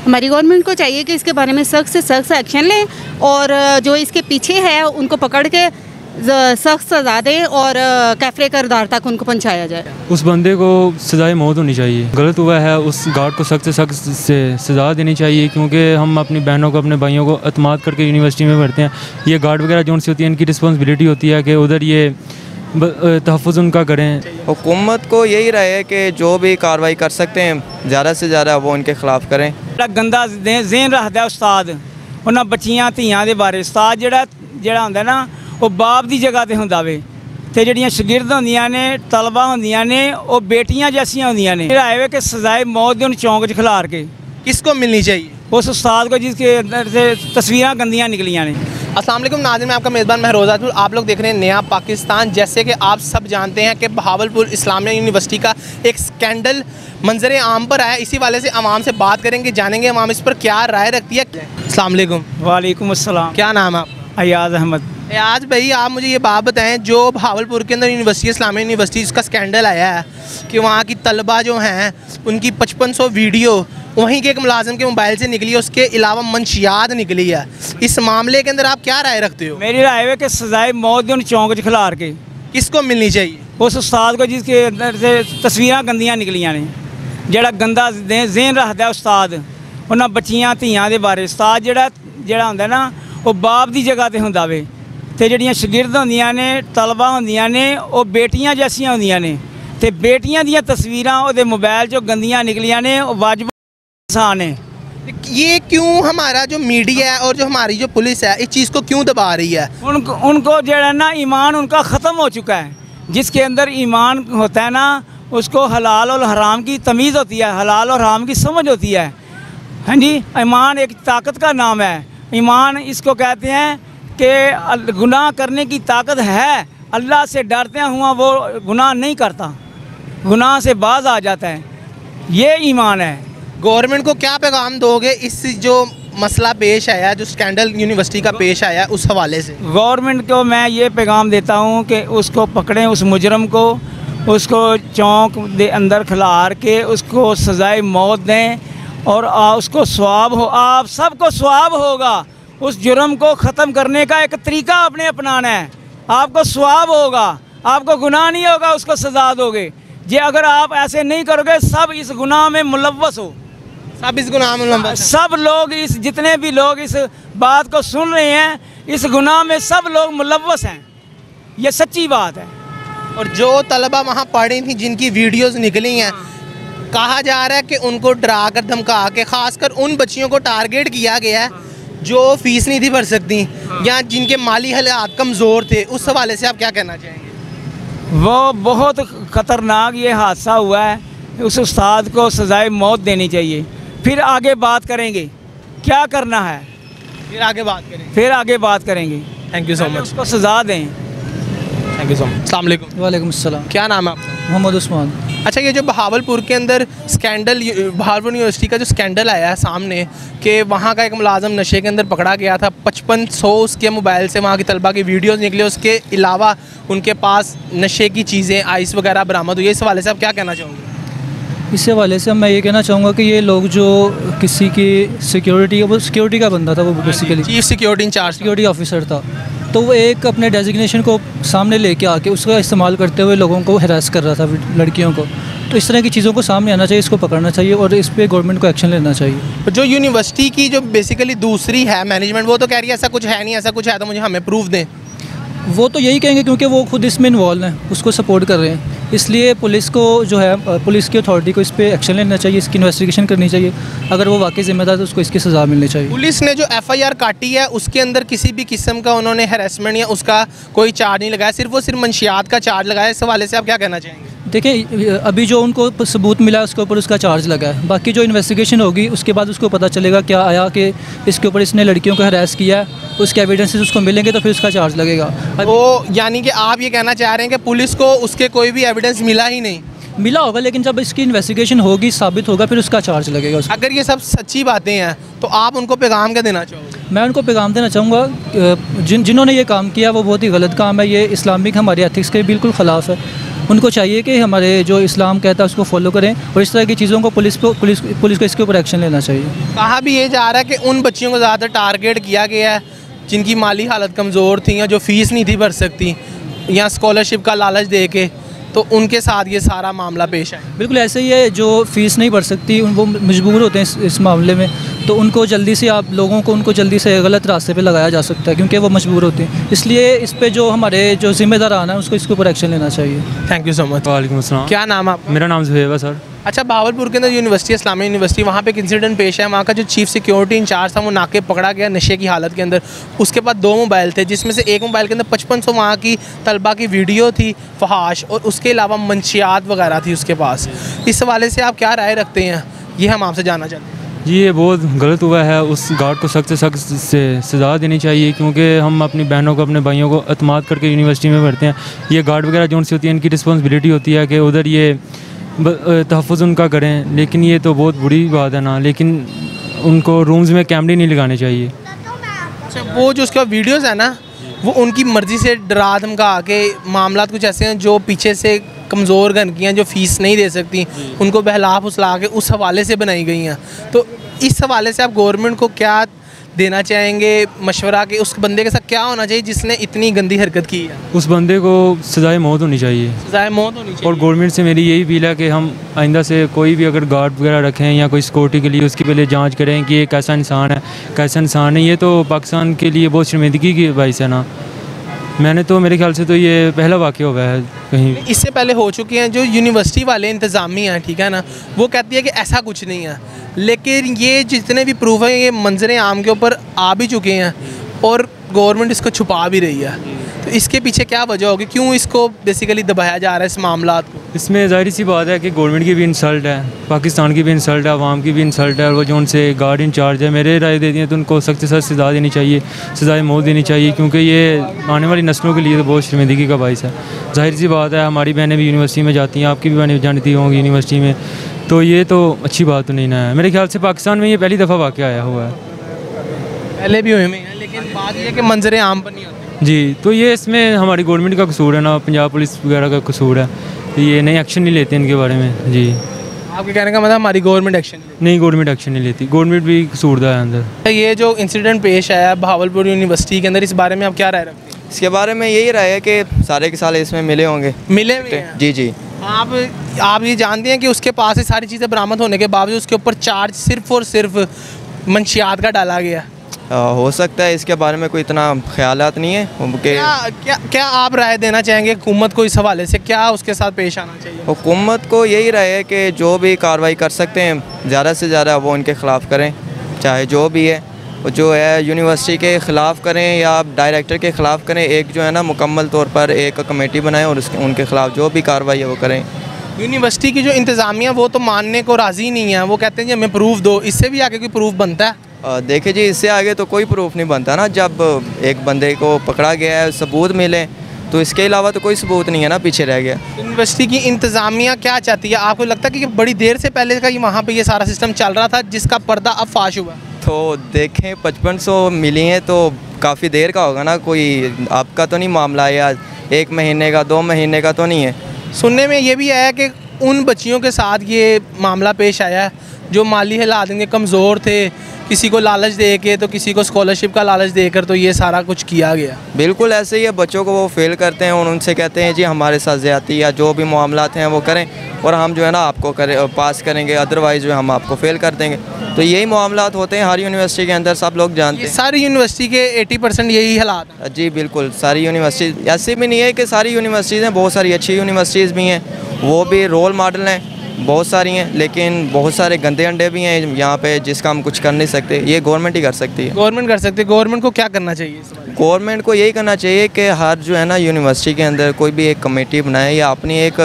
हमारी गवर्नमेंट को चाहिए कि इसके बारे में सख्त से सख्त एक्शन लें और जो इसके पीछे है उनको पकड़ के सख्त सज़ा दें और कैफरे किरदार तक उनको पहुंचाया जाए। उस बंदे को सज़ाए मौत होनी चाहिए, गलत हुआ है उस गार्ड को सख्त से सख्त से सज़ा देनी चाहिए, क्योंकि हम अपनी बहनों को अपने भाइयों को अतमाद करके यूनिवर्सिटी में पढ़ते हैं। ये गार्ड वगैरह जो सी होती है इनकी रिस्पॉन्सिबिलिटी होती है कि उधर ये तहफ़्फ़ुज़ उनका करें। हुकूमत को यही रहे कि जो भी कार्रवाई कर सकते हैं ज़्यादा से ज़्यादा वो उनके ख़िलाफ़ करें। गंदा ज़हन रखता उस्ताद उन्होंने बच्चियां धियां दे बारे उस्ताद ਜਿਹੜਾ ਹੁੰਦਾ ना वो बाप की जगह पर होंदा वे ते जड़ियां शागिर्द होंदियां ने तलबा होंदियां ने वो बेटियां जैसियां होंदियां ने। आए वे कि सजाए मौत दे उन चौंक च खिलार के किसको मिलनी चाहिए? उस उस्ताद को जिसके अंदर से तस्वीरें गंदियां निकलियां ने। अस्सलाम वालेकुम नाज़रीन, मैं आपका मेज़बान महरोज़ आतिफ। आप लोग देख रहे हैं नया पाकिस्तान। जैसे कि आप सब जानते हैं कि बहावलपुर इस्लामिया यूनिवर्सिटी का एक स्कैंडल मंजर आम पर आया। इसी वाले से आवाम से बात करेंगे, जानेंगे आवाम इस पर क्या राय रखती है। अस्सलाम वालेकुम। वालेकुम अस्सलाम। क्या नाम है आपका? अयाज अहमद। अयाज भाई, आप मुझे ये बात बताएं, जो बहावलपुर के अंदर यूनिवर्सिटी इस्लामिया यूनिवर्सिटी इसका स्कैंडल आया है कि वहाँ की तलबा जो हैं उनकी 5500 वीडियो वहीं के एक मुलाजिम के मोबाइल से निकली है, उसके अलावा मंशियात निकली है। इस मामले के अंदर आप क्या राय रखते हो? मेरी राय है कि सजाए मौत दे उन चौंक च खिलार के किसको मिलनी चाहिए? उस उस्ताद को जिसके अंदर से तस्वीरें गंदियां निकलियां ने, ਜਿਹੜਾ गंदा ज़हन रखता उस्ताद उन्होंने बच्चियां धियां दे बारे। उस्ताद ਜਿਹੜਾ ਹੁੰਦਾ ना वो बाप की जगह पर होंदा वे ते जड़ियां शागिर्द होंदियां ने तलबा होंदियां ने वो बेटियां जैसियां होंदियां ने ते बेटियां दियां तस्वीरां उहदे मोबाइल चो गंदियां निकलियां ने। वाजिब इंसान है। ये क्यों हमारा जो मीडिया है और जो हमारी जो पुलिस है इस चीज़ को क्यों दबा रही है? उनको जो है ना ईमान उनका ख़त्म हो चुका है। जिसके अंदर ईमान होता है ना उसको हलाल और हराम की तमीज़ होती है, हलाल और हराम की समझ होती है। हाँ जी, ईमान एक ताकत का नाम है। ईमान इसको कहते हैं कि गुनाह करने की ताकत है, अल्लाह से डरते हुआ वो गुनाह नहीं करता, गुनाह से बाज आ जाता है, ये ईमान है। गवर्नमेंट को क्या पैगाम दोगे इस जो मसला पेश आया, जो स्कैंडल यूनिवर्सिटी का पेश आया, उस हवाले से? गवर्नमेंट को मैं ये पैगाम देता हूँ कि उसको पकड़ें, उस मुजरम को, उसको चौंक दे अंदर खिलार के उसको सज़ाए मौत दें और उसको सवाब हो, आप सबको सवाब होगा। उस जुर्म को ख़त्म करने का एक तरीका आपने अपनाना है, आपको सवाब होगा, आपको गुनाह नहीं होगा, उसको सज़ा दोगे। जे अगर आप ऐसे नहीं करोगे सब इस गुनाह में मुलव्वस हो, सब इस गुनाह में मुलव्वस, सब लोग इस जितने भी लोग इस बात को सुन रहे हैं इस गुनाह में सब लोग मुलव्वस हैं, ये सच्ची बात है। और जो तलबा वहाँ पढ़ी थी जिनकी वीडियोस निकली हैं, कहा जा रहा है कि उनको डरा कर धमका के खासकर उन बच्चियों को टारगेट किया गया है जो फीस नहीं थी भर सकती या जिनके माली हालात कमज़ोर थे। उस हवाले से आप क्या कहना चाहेंगे? वो बहुत ख़तरनाक ये हादसा हुआ है, उस उस्ताद को सज़ाए मौत देनी चाहिए। फिर आगे बात करेंगे क्या करना है, फिर आगे बात करेंगे। Thank you so much. उसको सज़ा दें। Thank you so much. अस्सलाम वालेकुम। वालेकुम अस्सलाम। क्या नाम है आपका? मोहम्मद उस्मान। अच्छा, ये जो बहावलपुर के अंदर स्कैंडल, बहावलपुर यूनिवर्सिटी का जो स्कैंडल आया है सामने कि वहाँ का एक मुलाजम नशे के अंदर पकड़ा गया था, 5500 उसके मोबाइल से वहाँ की तलबा की वीडियोस निकले, उसके अलावा उनके पास नशे की चीज़ें आइस वगैरह बरामद हुई। इस हवाले से आप क्या कहना चाहोगे? इस हवाले से मैं ये कहना चाहूँगा कि ये लोग जो किसी की सिक्योरिटी का बंदा था, वो basically chief security in charge, security officer था, तो वो एक अपने डेजिग्नेशन को सामने लेके आके उसका इस्तेमाल करते हुए लोगों को हैरास कर रहा था, लड़कियों को। तो इस तरह की चीज़ों को सामने आना चाहिए, इसको पकड़ना चाहिए और इस पर गवर्नमेंट को एक्शन लेना चाहिए। जो यूनिवर्सिटी की जो बेसिकली दूसरी है मैनेजमेंट, वो तो कह रही है ऐसा कुछ है नहीं, ऐसा कुछ है तो मुझे हमें प्रूफ दें। वो तो यही कहेंगे क्योंकि वो खुद इसमें इन्वॉल्व हैं, उसको सपोर्ट कर रहे हैं। इसलिए पुलिस को जो है, पुलिस की अथॉरिटी को इस पर एक्शन लेना चाहिए, इसकी इन्वेस्टिगेशन करनी चाहिए। अगर वो वाकई जिम्मेदार है तो उसको इसकी सज़ा मिलनी चाहिए। पुलिस ने जो FIR काटी है उसके अंदर किसी भी किस्म का उन्होंने हैरेसमेंट या उसका कोई चार्ज नहीं लगाया, सिर्फ वो सिर्फ मंशियात का चार्ज लगाया। इस हवाले से आप क्या कहना चाहेंगे? देखिए, अभी जो उनको सबूत मिला है उसके ऊपर उसका चार्ज लगा है, बाकी जो इन्वेस्टिगेशन होगी उसके बाद उसको पता चलेगा क्या आया कि इसके ऊपर इसने लड़कियों को हरास किया है, उसके एविडेंसेस उसको मिलेंगे तो फिर उसका चार्ज लगेगा। वो यानी कि आप ये कहना चाह रहे हैं कि पुलिस को उसके कोई भी एविडेंस मिला ही नहीं? मिला होगा, लेकिन जब इसकी इन्वेस्टिगेशन होगी, साबित होगा, फिर उसका चार्ज लगेगा। अगर ये सब सच्ची बातें हैं तो आप उनको पैगाम क्या देना चाहोगे? मैं उनको पैगाम देना चाहूँगा जिन्होंने ये काम किया वो बहुत ही गलत काम है, ये इस्लामिक हमारे एथिक्स के बिल्कुल ख़िलाफ़ है उनको चाहिए कि हमारे जो इस्लाम कहता है उसको फॉलो करें और इस तरह की चीज़ों को पुलिस को इसके ऊपर एक्शन लेना चाहिए। कहा भी ये जा रहा है कि उन बच्चियों को ज़्यादा टारगेट किया गया है जिनकी माली हालत कमज़ोर थी या जो फ़ीस नहीं थी भर सकती या स्कॉलरशिप का लालच दे के, तो उनके साथ ये सारा मामला पेश आया। बिल्कुल ऐसे ही है, जो फ़ीस नहीं भर सकती वो मजबूर होते हैं इस मामले में, तो उनको जल्दी से उनको जल्दी से गलत रास्ते पे लगाया जा सकता है क्योंकि वो मजबूर होते हैं। इसलिए इस पे जो हमारे जो ज़िम्मेदारान है उसको इसके ऊपर एक्शन लेना चाहिए। Thank you so much. वालेकुम अस्सलाम। क्या नाम है आपका? मेरा नाम ज़ुहैब है सर। अच्छा, भावलपुर के अंदर यूनिवर्सिटी, इस्लामिया यूनिवर्सिटी, वहाँ पे एक इंसिडेंट पेश है। वहाँ का जो चीफ सिक्योरिटी इंचार्ज था वो नाके पकड़ा गया नशे की हालत के अंदर। उसके बाद 2 मोबाइल थे जिसमें से एक मोबाइल के अंदर 5500 वहाँ की तलबा की वीडियो थी फहाश, और उसके अलावा मंशियात वगैरह थी उसके पास। इस हवाले से आप क्या राय रखते हैं, ये हम आपसे जानना चाहते हैं। जी ये बहुत गलत हुआ है, उस गार्ड को सख्त से सख्त से सज़ा देनी चाहिए क्योंकि हम अपनी बहनों को अपने भाइयों को अतमाद करके यूनिवर्सिटी में पढ़ते हैं। ये गार्ड वगैरह जो उनसे होती है इनकी रिस्पॉन्सिबिलिटी होती है कि उधर ये तहफ़्फ़ुज़ उनका करें, लेकिन ये तो बहुत बुरी बात है ना। लेकिन उनको रूम्स में कैमरे नहीं लगाने चाहिए। अच्छा, वो जो उसका वीडियोज़ है ना, वो उनकी मर्ज़ी से डरा धमका के मामला कुछ ऐसे हैं जो पीछे से कमज़ोर घन की हैं, जो फ़ीस नहीं दे सकती, उनको बहला फुसला के उस हवाले से बनाई गई हैं। तो इस हवाले से आप गवर्नमेंट को क्या देना चाहेंगे मशवरा, कि उस बंदे के साथ क्या होना चाहिए जिसने इतनी गंदी हरकत की है? उस बंदे को सज़ाए मौत होनी चाहिए। सज़ाए मौत होनी चाहिए। और गवर्नमेंट से मेरी यही अपील है कि हम आइंदा से कोई भी अगर गार्ड वगैरह रखें या कोई सिक्योरिटी के लिए, उसकी पहले जांच करें कि ये कैसा इंसान है कैसा इंसान है। ये तो पाकिस्तान के लिए बहुत शर्मिंदगी की बाइस है ना। मेरे ख्याल से तो ये पहला वाक़या हुआ है कहीं। इससे पहले हो चुके हैं। जो यूनिवर्सिटी वाले इंतज़ामिया हैं, ठीक है ना, वो कहती है कि ऐसा कुछ नहीं है, लेकिन ये जितने भी प्रूफ हैं ये मंजर आम के ऊपर आ भी चुके हैं और गवर्नमेंट इसको छुपा भी रही है। तो इसके पीछे क्या वजह होगी, क्यों इसको बेसिकली दबाया जा रहा है इस मामला को? इसमें ज़ाहिर सी बात है कि गवर्नमेंट की भी इंसल्ट है, पाकिस्तान की भी इंसल्ट है, अवाम की भी इंसल्ट है। और वो जो उनसे गार्ड इंचार्ज है, मेरे राय दे दिए तो उनको सख्त से सख्त सज़ा देनी चाहिए, सज़ाए मौत देनी चाहिए क्योंकि ये आने वाली नस्लों के लिए तो बहुत शर्मिंदगी का बाइस है। ज़ाहिर सी बात है, हमारी बहनें भी यूनिवर्सिटी में जाती हैं, आपकी भी बहनें जानती होंगी यूनिवर्सिटी में, तो ये तो अच्छी बात तो नहीं ना है। मेरे ख्याल से पाकिस्तान में ये पहली दफ़ा वाक़या आया हुआ है। पहले भी हुए हैं, लेकिन बात ये है कि मंजर आम पर नहीं होते। जी, तो ये इसमें हमारी गवर्नमेंट का कसूर है ना, पंजाब पुलिस वगैरह का कसूर है, तो ये नहीं एक्शन नहीं लेते इनके बारे में। जी, आपके कहने का मतलब हमारी गवर्नमेंट एक्शन नहीं, गवर्नमेंट एक्शन नहीं लेती, गवर्नमेंट भी कसूरदार है अंदर। ये जो इंसिडेंट पेश आया भावलपुर यूनिवर्सिटी के अंदर, इस बारे में आप क्या राय रखते हैं? इसके बारे में यही राय है कि सारे के सारे इसमें मिले होंगे। मिले हुए हैं? जी जी। आप ये जानते हैं कि उसके पास ये सारी चीज़ें बरामद होने के बावजूद उसके ऊपर चार्ज सिर्फ और सिर्फ मंशियात का डाला गया? हो सकता है, इसके बारे में कोई इतना ख्यालात नहीं है कि क्या आप राय देना चाहेंगे हुकूमत को इस हवाले से, क्या उसके साथ पेश आना चाहिए? हुकूमत को यही राय है कि जो भी कार्रवाई कर सकते हैं ज़्यादा से ज़्यादा वो उनके ख़िलाफ़ करें, चाहे जो भी है, जो है यूनिवर्सिटी के ख़िलाफ़ करें या डायरेक्टर के ख़िलाफ़ करें। एक जो है ना मुकम्मल तौर पर एक कमेटी बनाएं और उनके ख़िलाफ़ जो भी कार्रवाई है वो करें। यूनिवर्सिटी की जो इंतज़ामिया वो तो मानने को राज़ी नहीं है, वो कहते हैं जी हमें प्रूफ दो। इससे भी आगे कोई प्रूफ बनता है? देखिए जी, इससे आगे तो कोई प्रूफ नहीं बनता ना। जब एक बंदे को पकड़ा गया है, सबूत मिले, तो इसके अलावा तो कोई सबूत नहीं है ना, पीछे रह गया। यूनिवर्सिटी की इंतज़ामिया क्या चाहती है? आपको लगता है कि बड़ी देर से पहले का वहाँ पे ये सारा सिस्टम चल रहा था जिसका पर्दा अब फाश हुआ? तो देखें 5500 मिली हैं तो काफ़ी देर का होगा ना, कोई आपका तो नहीं मामला है, या 1 महीने का 2 महीने का तो नहीं है। सुनने में ये भी आया कि उन बच्चियों के साथ ये मामला पेश आया जो माली हालात इनके कमज़ोर थे, किसी को लालच दे के तो किसी को स्कॉलरशिप का लालच देकर तो ये सारा कुछ किया गया। बिल्कुल ऐसे ही है, बच्चों को वो फेल करते हैं और उनसे कहते हैं जी हमारे साथ ज़्यादती या जो भी मामलात हैं वो करें और हम जो है ना आपको पास करेंगे, अदरवाइज़ जो हम आपको फेल कर देंगे। तो यही मामलात होते हैं हर यूनिवर्सिटी के अंदर, सब लोग जानते हैं। सारी यूनिवर्सिटी के 80% यही हालात हैं? जी बिल्कुल, सारी यूनिवर्सिटी ऐसे भी नहीं है कि सारी यूनिवर्सिटीज़ हैं, बहुत सारी अच्छी यूनिवर्सिटीज़ भी हैं, वो भी रोल मॉडल हैं, बहुत सारी हैं, लेकिन बहुत सारे गंदे अंडे भी हैं यहाँ पे जिसका हम कुछ कर नहीं सकते। ये गवर्नमेंट ही कर सकती है। गवर्नमेंट कर सकती है। गवर्नमेंट को क्या करना चाहिए? गवर्नमेंट को यही करना चाहिए कि हर जो है ना यूनिवर्सिटी के अंदर कोई भी एक कमेटी बनाए या अपनी एक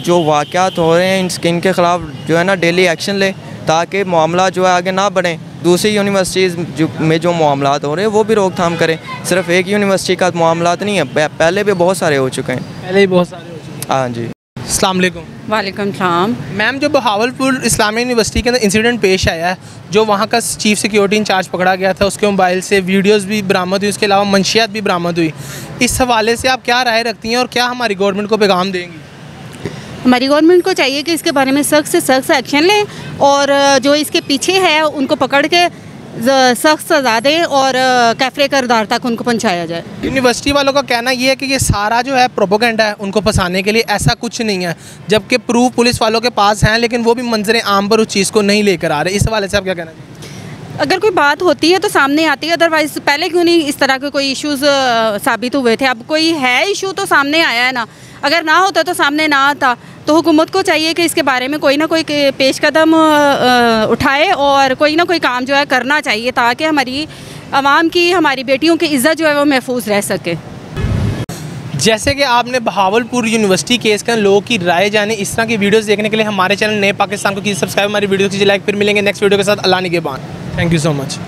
जो वाक़यात हो रहे हैं इनके ख़िलाफ़ जो है ना डेली एक्शन ले, ताकि मामला जो है आगे ना बढ़े। दूसरी यूनिवर्सिटीज़ में जो मामलात हो रहे हैं वो भी रोकथाम करें। सिर्फ एक यूनिवर्सिटी का मामलात नहीं है, पहले भी बहुत सारे हो चुके हैं। पहले ही बहुत सारे हो चुके हैं। हाँ जी। अस्सलाम वालेकुम। वालेकुम सलाम। मैम, जो बहावलपुर इस्लामिया यूनिवर्सिटी के अंदर इंसिडेंट पेश आया है, जो वहाँ का चीफ सिक्योरिटी इंचार्ज पकड़ा गया था, उसके मोबाइल से वीडियोस भी बरामद हुई, उसके अलावा मंशियात भी बरामद हुई, इस हवाले से आप क्या राय रखती हैं और क्या हमारी गवर्नमेंट को पैगाम देंगी? हमारी गवर्नमेंट को चाहिए कि इसके बारे में सख्त से सख्त एक्शन लें और जो इसके पीछे है उनको पकड़ के सख्त सज़ा दें और कैफरे किरदार तक उनको पहुंचाया जाए। यूनिवर्सिटी वालों का कहना ये है कि ये सारा जो है प्रोपोगेंडा है उनको फंसाने के लिए, ऐसा कुछ नहीं है, जबकि प्रूफ पुलिस वालों के पास हैं लेकिन वो भी मंजर आम पर उस चीज़ को नहीं लेकर आ रहे। इस हवाले से आप क्या कहना चाहिए? अगर कोई बात होती है तो सामने आती है, अदरवाइज़ पहले क्यों नहीं इस तरह के कोई इश्यूज़ साबित हुए थे। अब कोई है इशू तो सामने आया है ना, अगर ना होता तो सामने ना आता। तो हुकूमत को चाहिए कि इसके बारे में कोई ना कोई पेश कदम उठाए और कोई ना कोई काम जो है करना चाहिए ताकि हमारी आवाम की, हमारी बेटियों की इज़्ज़त जो है वो महफूज रह सके। जैसे कि आपने बहावलपुर यूनिवर्सिटी केस का लोगों की राय जाने, इस तरह की वीडियोस देखने के लिए हमारे चैनल नए पाकिस्तान को कीजिए सब्सक्राइब, हमारी वीडियो कीजिए लाइक। फिर मिलेंगे नेक्स्ट वीडियो के साथ। अल्लाह निगहबान। Thank you so much.